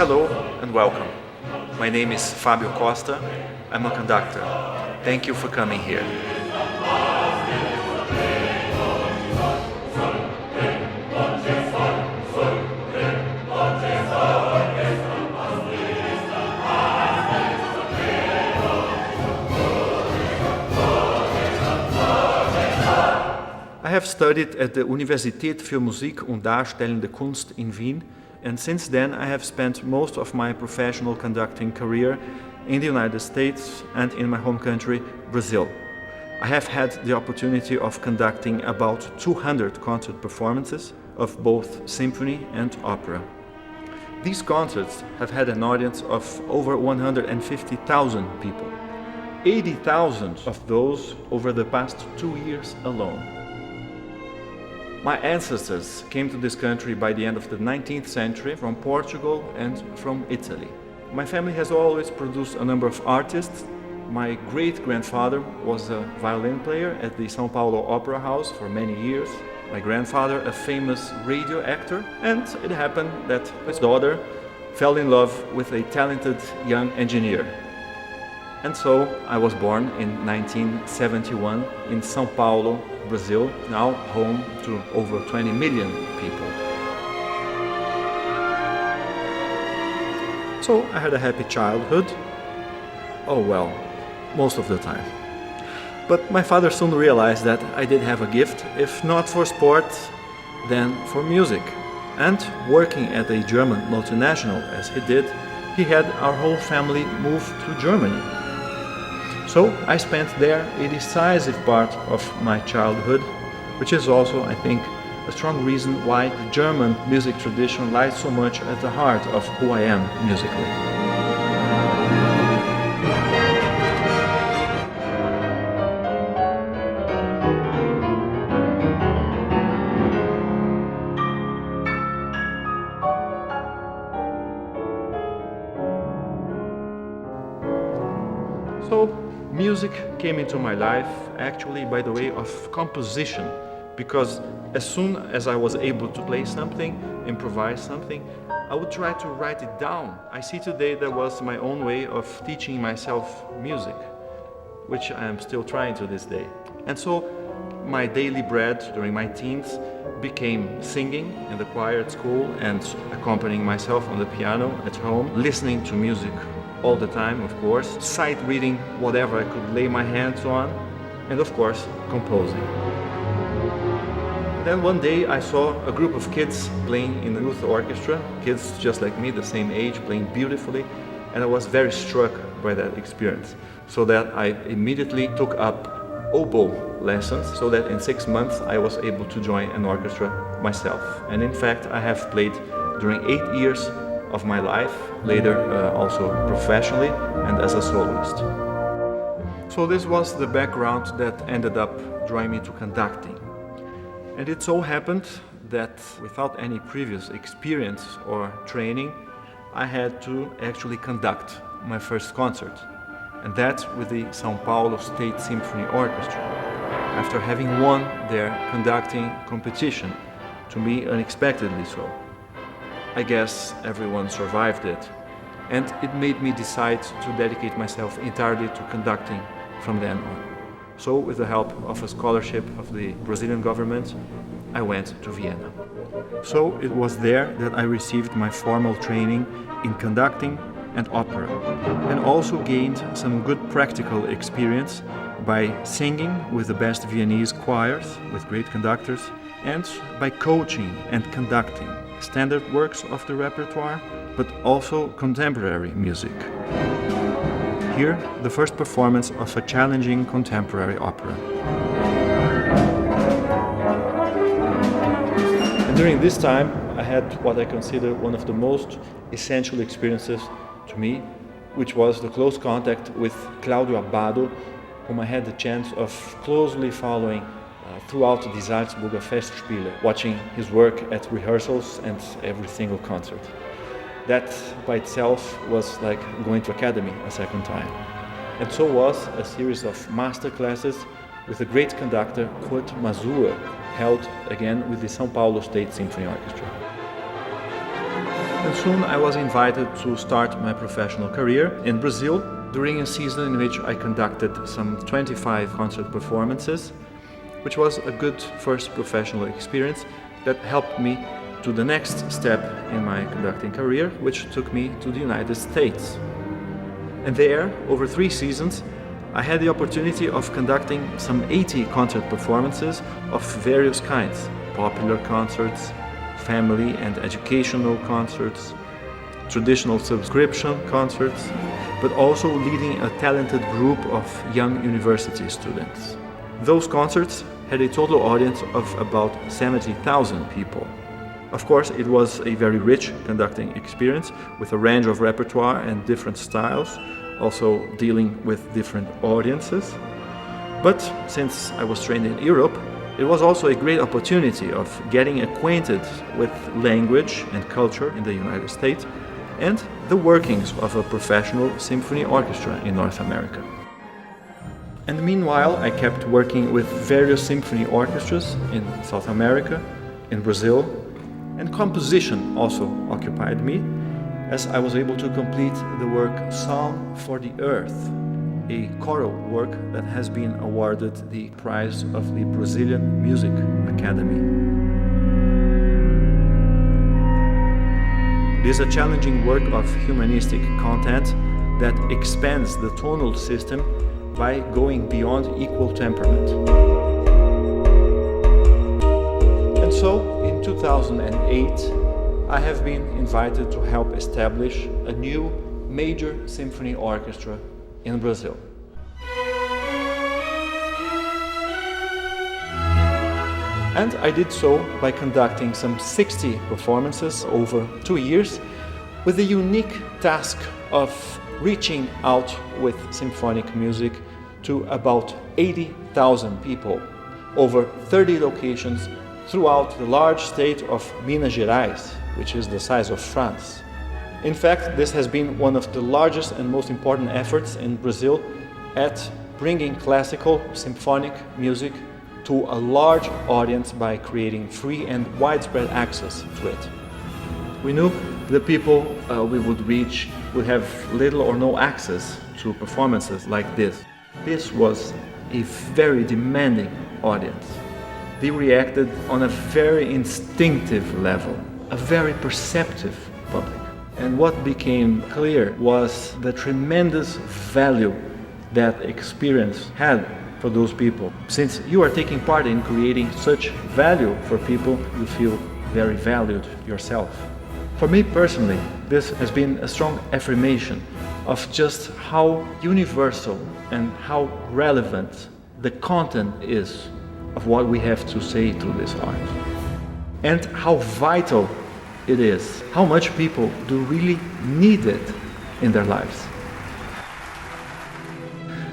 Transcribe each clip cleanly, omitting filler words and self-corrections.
Hello and welcome. My name is Fabio Costa. I'm a conductor. Thank you for coming here. I have studied at the Universität für Musik und Darstellende Kunst in Wien, and since then I have spent most of my professional conducting career in the United States and in my home country, Brazil. I have had the opportunity of conducting about 200 concert performances of both symphony and opera. These concerts have had an audience of over 150,000 people, 80,000 of those over the past 2 years alone. My ancestors came to this country by the end of the 19th century from Portugal and from Italy. My family has always produced a number of artists. My great-grandfather was a violin player at the São Paulo Opera House for many years. My grandfather, a famous radio actor, and it happened that his daughter fell in love with a talented young engineer. And so I was born in 1971 in São Paulo, Brazil, now home to over 20 million people. So I had a happy childhood. Oh well, most of the time. But my father soon realized that I did have a gift, if not for sports, then for music. And working at a German multinational as he did, he had our whole family move to Germany. So I spent there a decisive part of my childhood, which is also, I think, a strong reason why the German music tradition lies so much at the heart of who I am musically. So, music came into my life actually by the way of composition, because as soon as I was able to play something, improvise something, I would try to write it down. I see today that was my own way of teaching myself music, which I am still trying to this day. And so my daily bread during my teens became singing in the choir at school and accompanying myself on the piano at home, listening to music all the time, of course, sight reading whatever I could lay my hands on, and of course, composing. Then one day I saw a group of kids playing in the youth orchestra, kids just like me, the same age, playing beautifully, and I was very struck by that experience, so that I immediately took up oboe lessons, so that in 6 months I was able to join an orchestra myself. And in fact, I have played during 8 years of my life, later also professionally and as a soloist. So this was the background that ended up drawing me to conducting. And it so happened that without any previous experience or training, I had to actually conduct my first concert, and that with the São Paulo State Symphony Orchestra, after having won their conducting competition, to me unexpectedly so. I guess everyone survived it, and it made me decide to dedicate myself entirely to conducting from then on. So, with the help of a scholarship of the Brazilian government, I went to Vienna. So, it was there that I received my formal training in conducting and opera, and also gained some good practical experience by singing with the best Viennese choirs, with great conductors, and by coaching and conducting standard works of the repertoire, but also contemporary music. Here, the first performance of a challenging contemporary opera. And during this time, I had what I consider one of the most essential experiences to me, which was the close contact with Claudio Abbado, whom I had the chance of closely following throughout the Salzburger Festspiele, watching his work at rehearsals and every single concert. That by itself was like going to academy a second time. And so was a series of master classes with the great conductor Kurt Masur, held again with the São Paulo State Symphony Orchestra. And soon I was invited to start my professional career in Brazil during a season in which I conducted some 25 concert performances, which was a good first professional experience that helped me to the next step in my conducting career, which took me to the United States. And there, over 3 seasons, I had the opportunity of conducting some 80 concert performances of various kinds: popular concerts, family and educational concerts, traditional subscription concerts, but also leading a talented group of young university students. Those concerts had a total audience of about 70,000 people. Of course, it was a very rich conducting experience with a range of repertoire and different styles, also dealing with different audiences. But since I was trained in Europe, it was also a great opportunity of getting acquainted with language and culture in the United States and the workings of a professional symphony orchestra in North America. And meanwhile, I kept working with various symphony orchestras in South America, in Brazil, and composition also occupied me, as I was able to complete the work Song for the Earth, a choral work that has been awarded the prize of the Brazilian Music Academy. It is a challenging work of humanistic content that expands the tonal system by going beyond equal temperament. And so, in 2008, I have been invited to help establish a new major symphony orchestra in Brazil. And I did so by conducting some 60 performances over 2 years with the unique task of reaching out with symphonic music to about 80,000 people over 30 locations throughout the large state of Minas Gerais, which is the size of France. In fact, this has been one of the largest and most important efforts in Brazil at bringing classical symphonic music to a large audience by creating free and widespread access to it. We knew the people we would reach would have little or no access to performances like this. This was a very demanding audience. They reacted on a very instinctive level, a very perceptive public. And what became clear was the tremendous value that experience had for those people. Since you are taking part in creating such value for people, you feel very valued yourself. For me personally, this has been a strong affirmation of just how universal and how relevant the content is of what we have to say to this art. And how vital it is, how much people do really need it in their lives.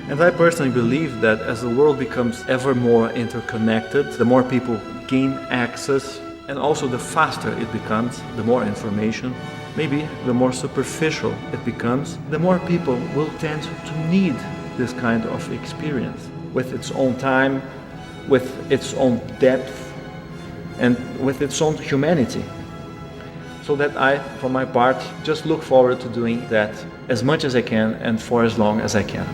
And I personally believe that as the world becomes ever more interconnected, the more people gain access, and also the faster it becomes, the more information, maybe the more superficial it becomes, the more people will tend to need this kind of experience with its own time, with its own depth, and with its own humanity. So that I, for my part, just look forward to doing that as much as I can and for as long as I can.